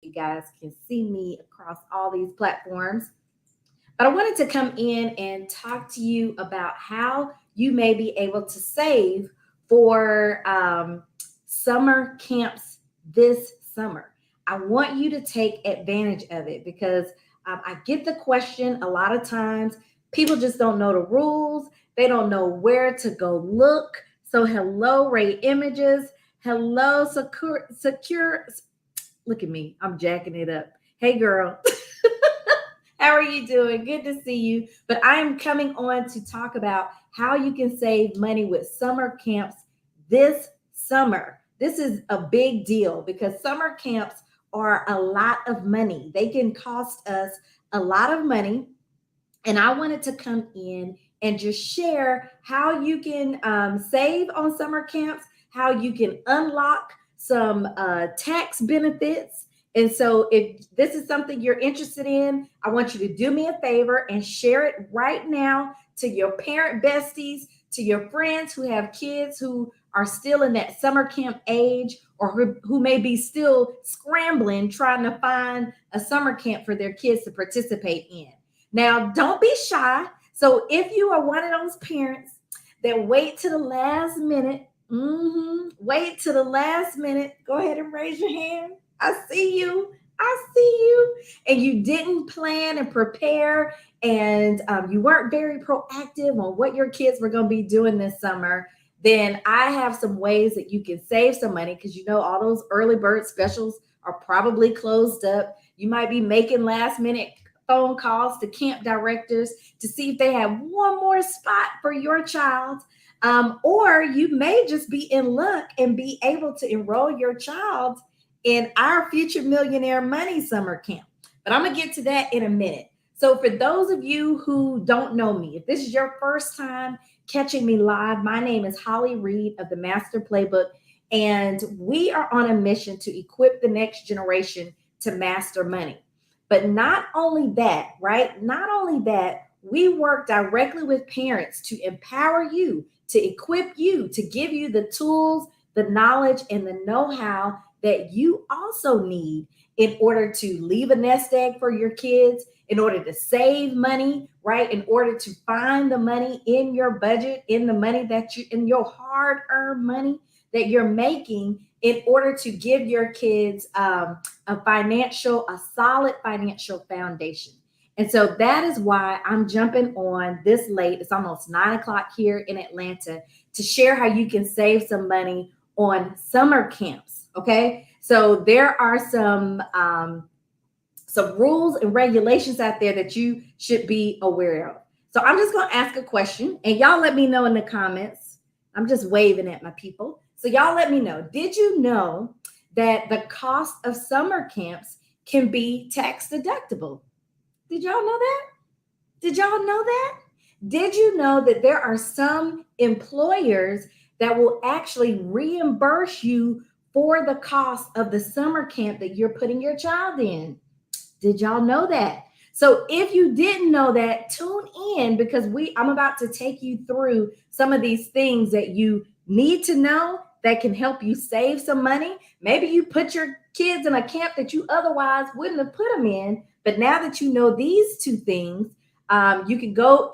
you guys can see me across all these platforms. But I wanted to come in and talk to you about how you may be able to save for summer camps this summer. I want you to take advantage of it because I get the question a lot of times. People just don't know the rules, they don't know where to go look. So, hello, Ray Images. Hello, secure. Look at me, I'm jacking it up. Hey, girl. How are you doing? Good to see you. But I am coming on to talk about how you can save money with summer camps this summer. This is a big deal because summer camps are a lot of money. They can cost us a lot of money. And I wanted to come in and just share how you can save on summer camps, how you can unlock some tax benefits. And so, if this is something you're interested in, I want you to do me a favor and share it right now to your parent besties, to your friends who have kids who are still in that summer camp age or who may be still scrambling trying to find a summer camp for their kids to participate in. Now, don't be shy. So, if you are one of those parents that wait to the last minute, wait to the last minute, go ahead and raise your hand. I see you. I see you. And you didn't plan and prepare, and you weren't very proactive on what your kids were going to be doing this summer. Then I have some ways that you can save some money because all those early bird specials are probably closed up. You might be making last minute phone calls to camp directors to see if they have one more spot for your child. Or you may just be in luck and be able to enroll your child in our Future Millionaire Money Summer Camp. But I'm going to get to that in a minute. So, for those of you who don't know me, if this is your first time catching me live, my name is Holly Reed of the Master Playbook, and we are on a mission to equip the next generation to master money. But not only that, right? Not only that, we work directly with parents to empower you, to equip you, to give you the tools, the knowledge, and the know how that you also need in order to leave a nest egg for your kids, in order to save money, right? In order to find the money in your budget, in the money that in your hard earned money that you're making in order to give your kids a solid financial foundation. And so that is why I'm jumping on this late. It's almost 9 o'clock here in Atlanta to share how you can save some money on summer camps. Okay. So there are some rules and regulations out there that you should be aware of. So I'm just going to ask a question and y'all let me know in the comments. I'm just waving at my people. So y'all let me know. Did you know that the cost of summer camps can be tax deductible? Did y'all know that? Did y'all know that? Did you know that there are some employers that will actually reimburse you for the cost of the summer camp that you're putting your child in? Did y'all know that? So if you didn't know that, tune in because I'm about to take you through some of these things that you need to know that can help you save some money. Maybe you put your kids in a camp that you otherwise wouldn't have put them in, but now that you know these two things, you can go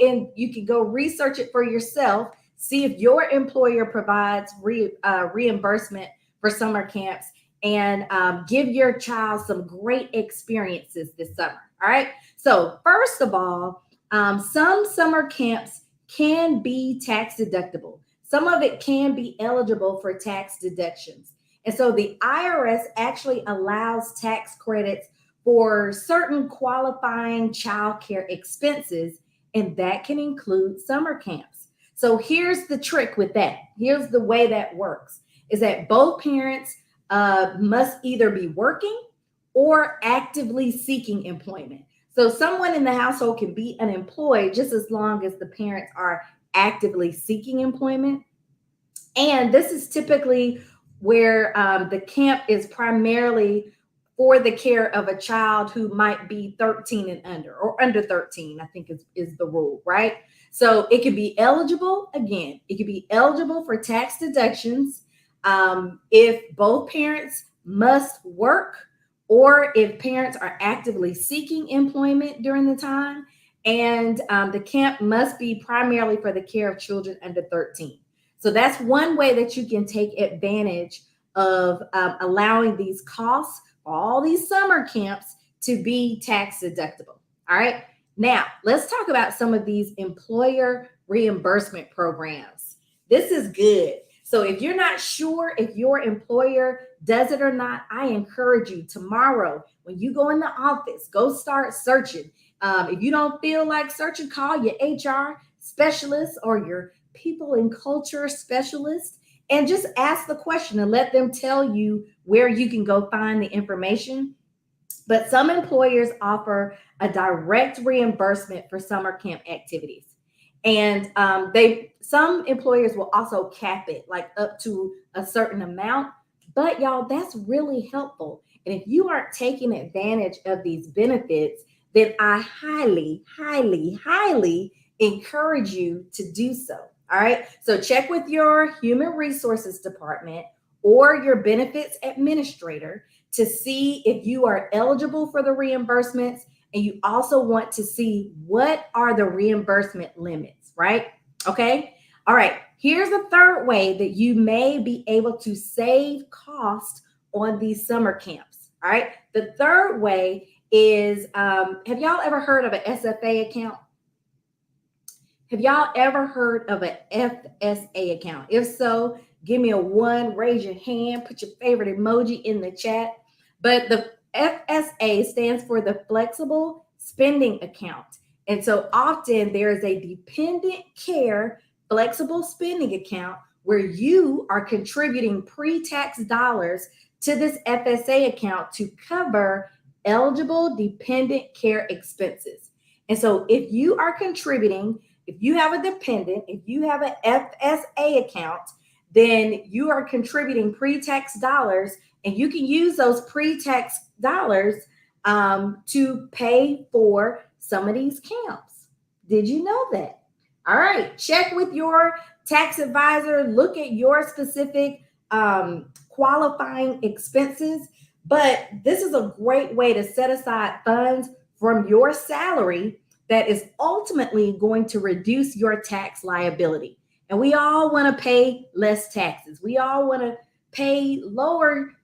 research it for yourself, see if your employer provides reimbursement for summer camps, and give your child some great experiences this summer. All right. So first of all, some summer camps can be tax deductible. Some of it can be eligible for tax deductions. And so the IRS actually allows tax credits for certain qualifying child care expenses, and that can include summer camps. So here's the trick with that. Here's the way that works is that both parents must either be working or actively seeking employment. So someone in the household can be unemployed just as long as the parents are actively seeking employment. And this is typically where the camp is primarily for the care of a child who might be 13 and under or under 13, I think is the rule, right? So it could be eligible, again, it could be eligible for tax deductions if both parents must work or if parents are actively seeking employment during the time. And the camp must be primarily for the care of children under 13. So that's one way that you can take advantage of allowing these costs, all these summer camps, to be tax deductible. All right. Now, let's talk about some of these employer reimbursement programs. This is good. So if you're not sure if your employer does it or not, I encourage you tomorrow when you go in the office, go start searching. If you don't feel like searching, call your HR specialist or your people and culture specialist and just ask the question and let them tell you where you can go find the information. But some employers offer a direct reimbursement for summer camp activities. And some employers will also cap it like up to a certain amount. But y'all, that's really helpful. And if you aren't taking advantage of these benefits, then I highly, highly, highly encourage you to do so. All right. So check with your human resources department or your benefits administrator to see if you are eligible for the reimbursements. And you also want to see what are the reimbursement limits, right? Okay. All right. Here's a third way that you may be able to save cost on these summer camps. All right. The third way is have y'all ever heard of an SFA account? Have y'all ever heard of an FSA account? If so, give me a 1, raise your hand, put your favorite emoji in the chat. But the FSA stands for the Flexible Spending Account. And so often there is a dependent care flexible spending account where you are contributing pre-tax dollars to this FSA account to cover eligible dependent care expenses. And so if you are contributing, if you have a dependent, if you have an FSA account, then you are contributing pre-tax dollars, and you can use those pre-tax dollars to pay for some of these camps. Did you know that? All right, check with your tax advisor, look at your specific qualifying expenses. But this is a great way to set aside funds from your salary that is ultimately going to reduce your tax liability. And we all want to pay less taxes. We all want to pay lower,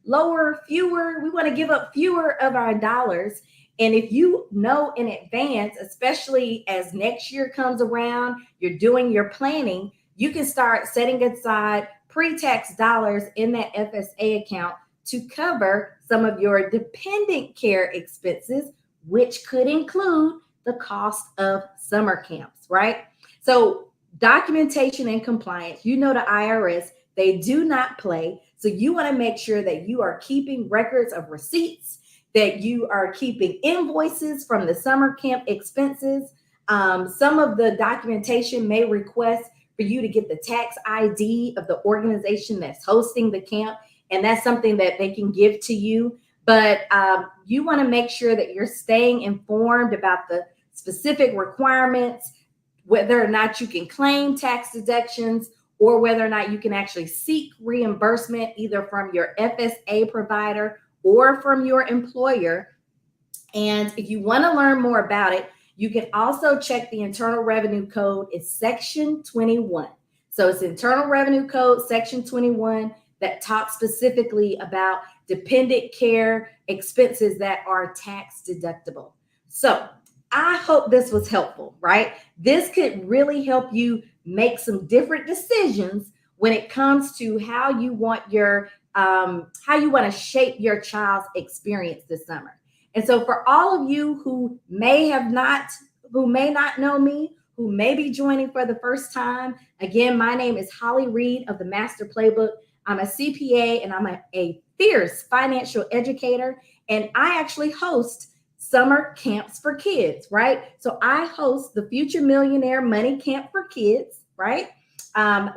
fewer. We want to give up fewer of our dollars. And if you know in advance, especially as next year comes around, you're doing your planning, you can start setting aside pre-tax dollars in that FSA account to cover some of your dependent care expenses, which could include the cost of summer camps, right? So documentation and compliance, you know the IRS, they do not play. So you want to make sure that you are keeping records of receipts, that you are keeping invoices from the summer camp expenses. Some of the documentation may request for you to get the tax ID of the organization that's hosting the camp, and that's something that they can give to you. But you want to make sure that you're staying informed about the specific requirements, whether or not you can claim tax deductions, or whether or not you can actually seek reimbursement either from your FSA provider or from your employer. And if you want to learn more about it, you can also check the Internal Revenue Code. It's Section 21. So it's Internal Revenue Code, Section 21, that talks specifically about dependent care expenses that are tax deductible. So I hope this was helpful, right? This could really help you make some different decisions when it comes to how you want to shape your child's experience this summer. And so for all of you who may not know me, who may be joining for the first time, again, my name is Holly Reed of the Master Playbook. I'm a CPA and I'm a fierce financial educator, and I actually host summer camps for kids, right? So I host the Future Millionaire Money Camp for Kids, right?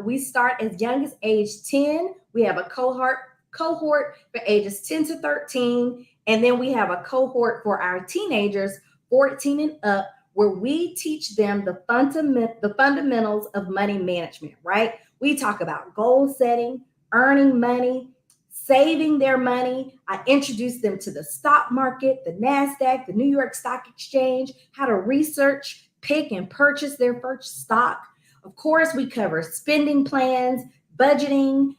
We start as young as age 10. We have a cohort for ages 10 to 13. And then we have a cohort for our teenagers, 14 and up, where we teach them the fundamentals of money management, right? We talk about goal setting, earning money, saving their money. I introduce them to the stock market, the NASDAQ, the New York Stock Exchange, how to research, pick, and purchase their first stock. Of course, we cover spending plans, budgeting.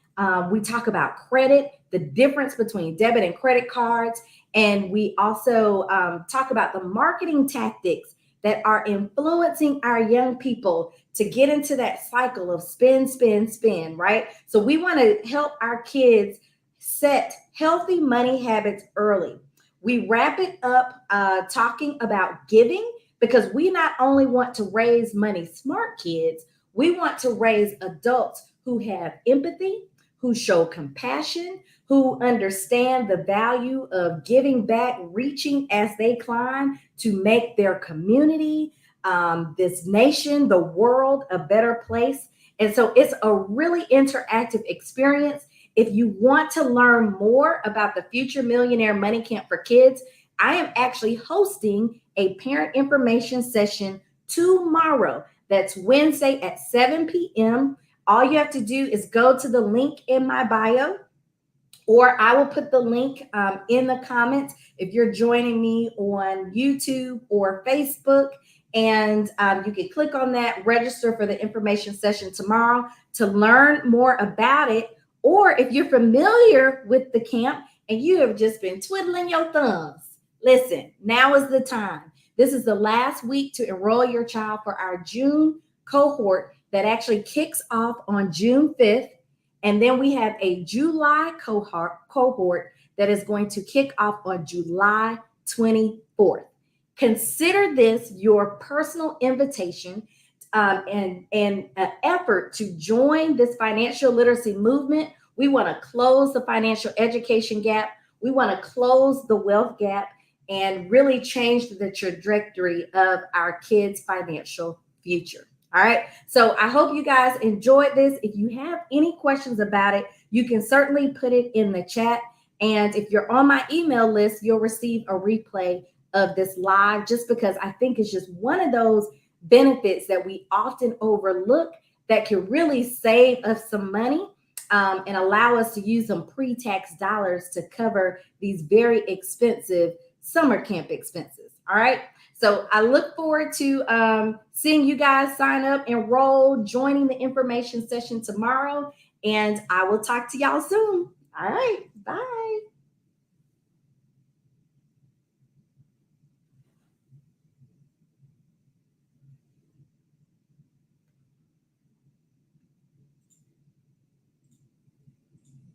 We talk about credit, the difference between debit and credit cards. And we also talk about the marketing tactics that are influencing our young people to get into that cycle of spend, spend, spend, right? So we want to help our kids set healthy money habits early. We wrap it up talking about giving, because we not only want to raise money smart kids, we want to raise adults who have empathy, who show compassion, who understand the value of giving back, reaching as they climb to make their community, this nation, the world a better place. And so it's a really interactive experience. If you want to learn more about the Future Millionaire Money Camp for Kids, I am actually hosting a parent information session tomorrow. That's Wednesday at 7 p.m. All you have to do is go to the link in my bio, or I will put the link in the comments if you're joining me on YouTube or Facebook. And you can click on that, register for the information session tomorrow to learn more about it. Or if you're familiar with the camp and you have just been twiddling your thumbs, listen, now is the time. This is the last week to enroll your child for our June cohort that actually kicks off on June 5th. And then we have a July cohort that is going to kick off on July 24th. Consider this your personal invitation and an effort to join this financial literacy movement. We want to close the financial education gap. We want to close the wealth gap and really change the trajectory of our kids' financial future. All right. So I hope you guys enjoyed this. If you have any questions about it, you can certainly put it in the chat. And if you're on my email list, you'll receive a replay of this live, just because I think it's just one of those benefits that we often overlook that can really save us some money and allow us to use some pre-tax dollars to cover these very expensive summer camp expenses. All right. So I look forward to seeing you guys sign up, enroll, joining the information session tomorrow. And I will talk to y'all soon. All right. Bye.